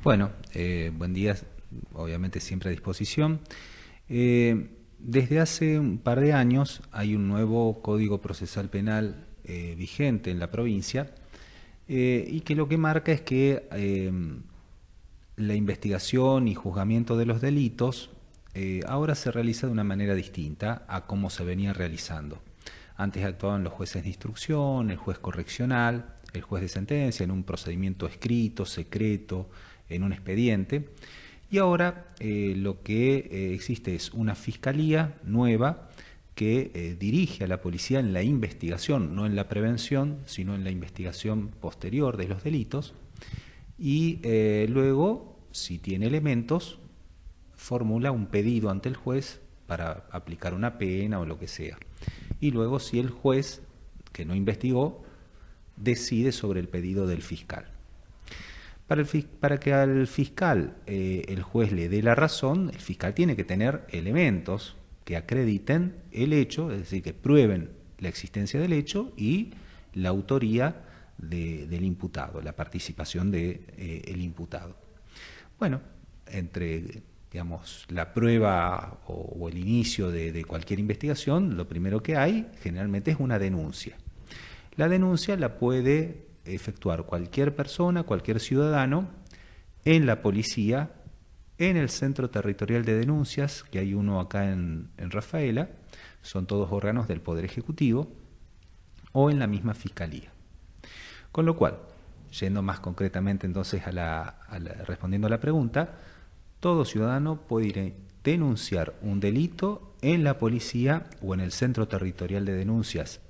Bueno, buen día, obviamente siempre a disposición. Desde hace un par de años hay un nuevo Código Procesal Penal vigente en la provincia y que lo que marca es que la investigación y juzgamiento de los delitos ahora se realiza de una manera distinta a cómo se venía realizando. Antes actuaban los jueces de instrucción, el juez correccional, el juez de sentencia en un procedimiento escrito, secreto, en un expediente. Y ahora lo que existe es una fiscalía nueva que dirige a la policía en la investigación, no en la prevención, sino en la investigación posterior de los delitos. Y luego, si tiene elementos, formula un pedido ante el juez para aplicar una pena o lo que sea. Y luego, si el juez, que no investigó, decide sobre el pedido del fiscal. Para que al fiscal el juez le dé la razón, el fiscal tiene que tener elementos que acrediten el hecho, es decir, que prueben la existencia del hecho y la autoría del imputado, la participación del imputado. Bueno, entre la prueba o el inicio de cualquier investigación, lo primero que hay generalmente es una denuncia. La denuncia la puede efectuar cualquier persona, cualquier ciudadano, en la policía, en el Centro Territorial de Denuncias, que hay uno acá en Rafaela, son todos órganos del Poder Ejecutivo, o en la misma Fiscalía. Con lo cual, yendo más concretamente entonces respondiendo a la pregunta, todo ciudadano puede ir a denunciar un delito en la policía o en el Centro Territorial de Denuncias,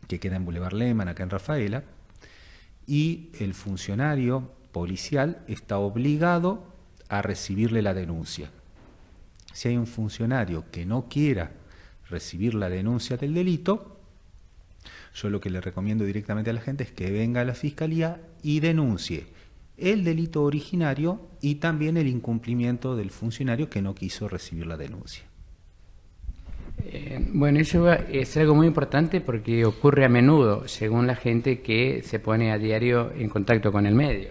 que queda en Boulevard Lehmann, acá en Rafaela, y el funcionario policial está obligado a recibirle la denuncia. Si hay un funcionario que no quiera recibir la denuncia del delito, yo lo que le recomiendo directamente a la gente es que venga a la Fiscalía y denuncie el delito originario y también el incumplimiento del funcionario que no quiso recibir la denuncia. Bueno, eso es algo muy importante porque ocurre a menudo, según la gente que se pone a diario en contacto con el medio.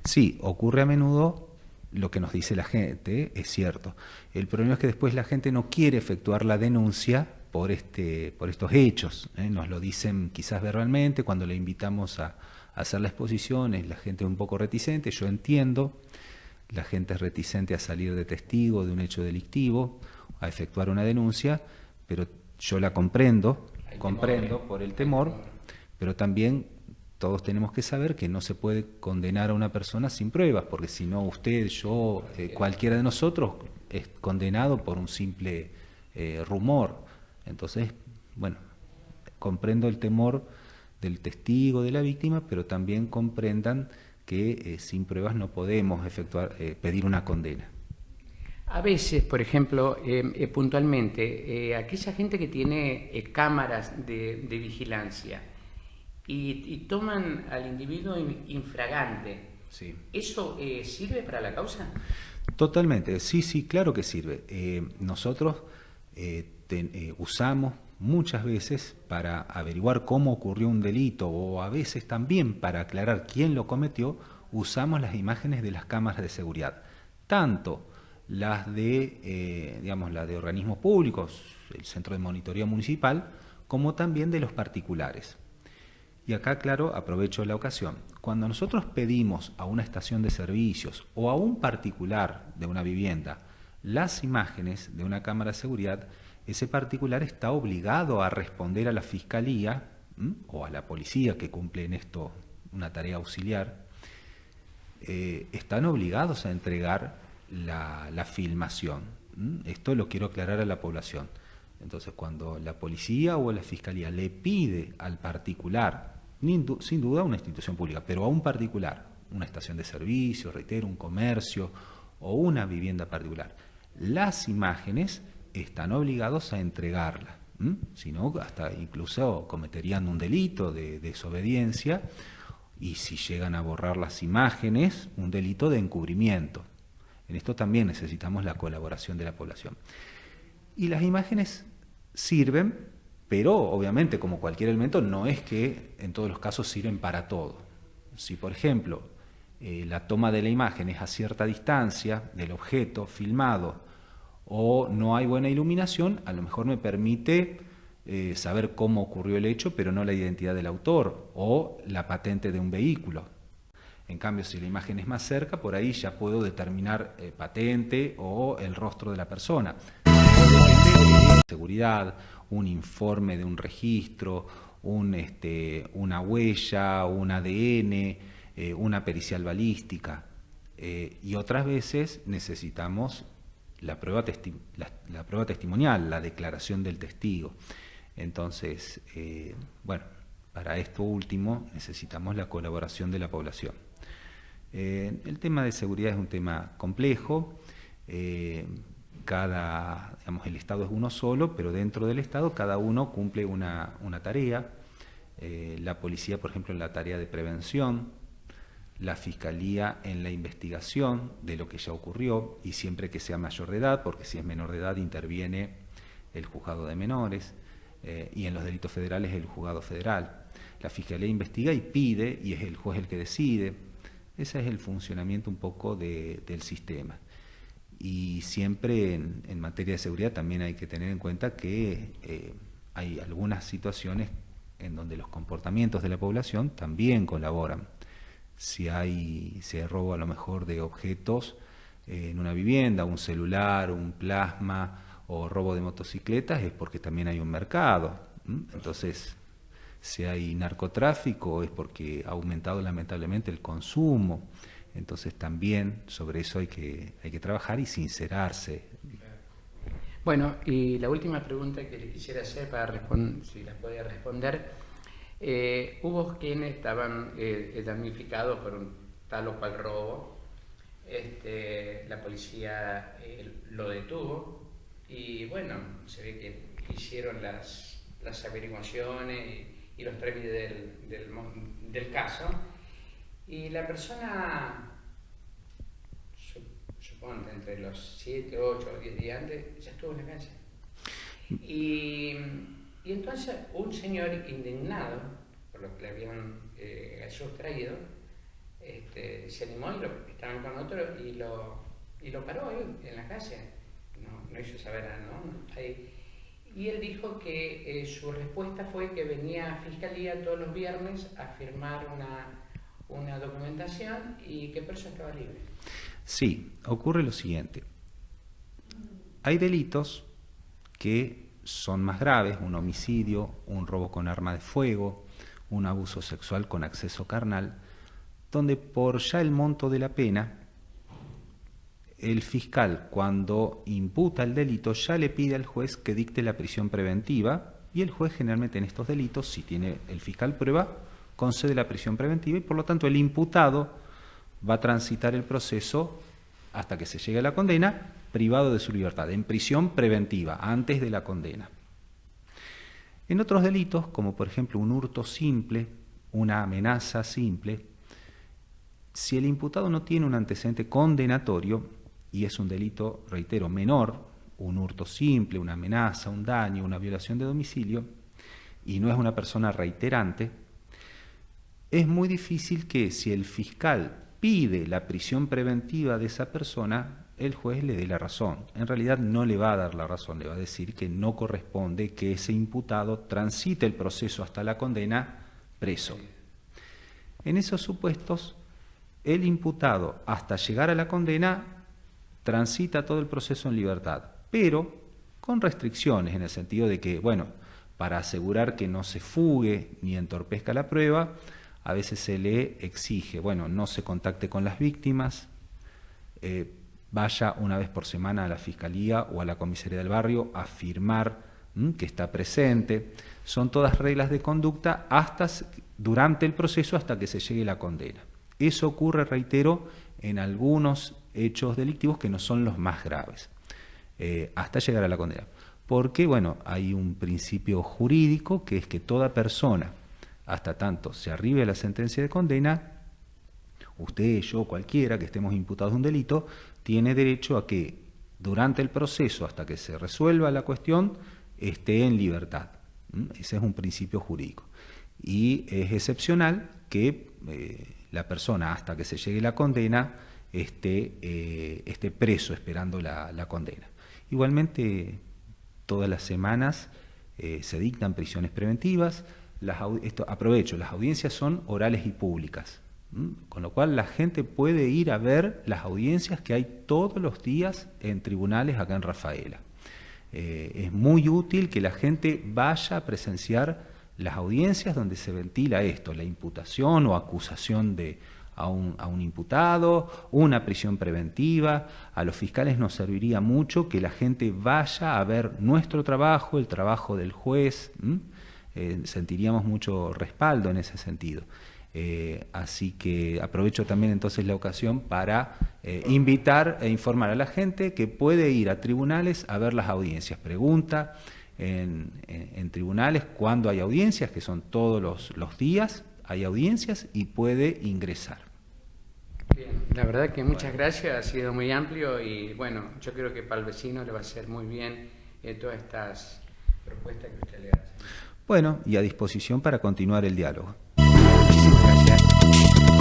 Sí, ocurre a menudo, lo que nos dice la gente es cierto. El problema es que después la gente no quiere efectuar la denuncia por estos hechos. Nos lo dicen quizás verbalmente, cuando le invitamos a hacer la exposición, la gente es un poco reticente, yo entiendo, la gente es reticente a salir de testigo de un hecho delictivo, a efectuar una denuncia, pero yo la comprendo por el temor, pero también todos tenemos que saber que no se puede condenar a una persona sin pruebas, porque si no usted, yo, cualquiera de nosotros es condenado por un simple rumor. Entonces, bueno, comprendo el temor del testigo, de la víctima, pero también comprendan que sin pruebas no podemos pedir una condena. A veces, por ejemplo, puntualmente, aquella gente que tiene cámaras de vigilancia y toman al individuo infragante, Sí. ¿eso sirve para la causa? Totalmente, sí, claro que sirve. Nosotros usamos muchas veces para averiguar cómo ocurrió un delito o a veces también para aclarar quién lo cometió, usamos las imágenes de las cámaras de seguridad, tanto las las de organismos públicos, el Centro de Monitoreo Municipal, como también de los particulares. Y acá, claro, aprovecho la ocasión. Cuando nosotros pedimos a una estación de servicios o a un particular de una vivienda las imágenes de una cámara de seguridad, ese particular está obligado a responder a la Fiscalía o a la policía que cumple en esto una tarea auxiliar. Están obligados a entregar la filmación. Esto lo quiero aclarar a la población. Entonces, cuando la policía o la Fiscalía le pide al particular, sin duda una institución pública, pero a un particular, una estación de servicio, reitero, un comercio o una vivienda particular, las imágenes están obligados a entregarlas. Si no, hasta incluso cometerían un delito de desobediencia y si llegan a borrar las imágenes, un delito de encubrimiento. En esto también necesitamos la colaboración de la población. Y las imágenes sirven, pero obviamente como cualquier elemento no es que en todos los casos sirven para todo. Si por ejemplo la toma de la imagen es a cierta distancia del objeto filmado o no hay buena iluminación, a lo mejor me permite saber cómo ocurrió el hecho, pero no la identidad del autor o la patente de un vehículo. En cambio, si la imagen es más cerca, por ahí ya puedo determinar patente o el rostro de la persona. Depende de seguridad, un informe de un registro, una huella, un ADN, una pericial balística. Y otras veces necesitamos la prueba testimonial, la declaración del testigo. Entonces, bueno, para esto último necesitamos la colaboración de la población. El tema de seguridad es un tema complejo. Digamos, el Estado es uno solo, pero dentro del Estado cada uno cumple una tarea. La policía, por ejemplo, en la tarea de prevención, la Fiscalía en la investigación de lo que ya ocurrió, y siempre que sea mayor de edad, porque si es menor de edad interviene el juzgado de menores, y en los delitos federales el juzgado federal. La Fiscalía investiga y pide, y es el juez el que decide. Ese es el funcionamiento un poco del sistema. Y siempre en materia de seguridad también hay que tener en cuenta que hay algunas situaciones en donde los comportamientos de la población también colaboran. Si hay robo a lo mejor de objetos en una vivienda, un celular, un plasma o robo de motocicletas, es porque también hay un mercado. Entonces, si hay narcotráfico es porque ha aumentado lamentablemente el consumo. Entonces también sobre eso hay que trabajar y sincerarse. Bueno, y la última pregunta que le quisiera hacer para responder, si la podía responder, hubo quienes estaban damnificados por un tal o cual robo. La policía lo detuvo y bueno, se ve que hicieron las averiguaciones y los trámites del caso, y la persona, suponte entre los 7, 8 o 10 días antes, ya estuvo en la calle. Y entonces un señor indignado por lo que le habían sustraído, se animó y estaban con otro y lo paró ahí en la calle. No hizo saber a nadie. Y él dijo que su respuesta fue que venía a Fiscalía todos los viernes a firmar una documentación y que por eso estaba libre. Sí, ocurre lo siguiente. Hay delitos que son más graves, un homicidio, un robo con arma de fuego, un abuso sexual con acceso carnal, donde por ya el monto de la pena, el fiscal, cuando imputa el delito, ya le pide al juez que dicte la prisión preventiva, y el juez generalmente en estos delitos, si tiene el fiscal prueba, concede la prisión preventiva, y por lo tanto el imputado va a transitar el proceso hasta que se llegue a la condena, privado de su libertad, en prisión preventiva, antes de la condena. En otros delitos, como por ejemplo un hurto simple, una amenaza simple, si el imputado no tiene un antecedente condenatorio, y es un delito, reitero, menor, un hurto simple, una amenaza, un daño, una violación de domicilio, y no es una persona reiterante, es muy difícil que si el fiscal pide la prisión preventiva de esa persona, el juez le dé la razón. En realidad no le va a dar la razón, le va a decir que no corresponde que ese imputado transite el proceso hasta la condena preso. En esos supuestos, el imputado, hasta llegar a la condena, transita todo el proceso en libertad, pero con restricciones, en el sentido de que, bueno, para asegurar que no se fugue ni entorpezca la prueba, a veces se le exige, bueno, no se contacte con las víctimas, vaya una vez por semana a la Fiscalía o a la Comisaría del Barrio a firmar que está presente. Son todas reglas de conducta durante el proceso hasta que se llegue la condena. Eso ocurre, reitero, en algunos hechos delictivos que no son los más graves, hasta llegar a la condena. Porque, bueno, hay un principio jurídico que es que toda persona, hasta tanto se arribe a la sentencia de condena, usted, yo, cualquiera que estemos imputados de un delito, tiene derecho a que durante el proceso, hasta que se resuelva la cuestión, esté en libertad. Ese es un principio jurídico. Y es excepcional que la persona, hasta que se llegue la condena, esté preso esperando la condena. Igualmente, todas las semanas se dictan prisiones preventivas. Aprovecho, las audiencias son orales y públicas, con lo cual la gente puede ir a ver las audiencias que hay todos los días en tribunales acá en Rafaela. Es muy útil que la gente vaya a presenciar las audiencias donde se ventila esto, la imputación o acusación a un imputado, una prisión preventiva. A los fiscales nos serviría mucho que la gente vaya a ver nuestro trabajo, el trabajo del juez. Sentiríamos mucho respaldo en ese sentido. Así que aprovecho también entonces la ocasión para invitar e informar a la gente que puede ir a tribunales a ver las audiencias. Pregunta en tribunales cuándo hay audiencias, que son todos los días, hay audiencias y puede ingresar. Bien, la verdad que muchas gracias, ha sido muy amplio y bueno, yo creo que para el vecino le va a hacer muy bien todas estas propuestas que usted le hace. Bueno, y a disposición para continuar el diálogo. Muchísimas gracias.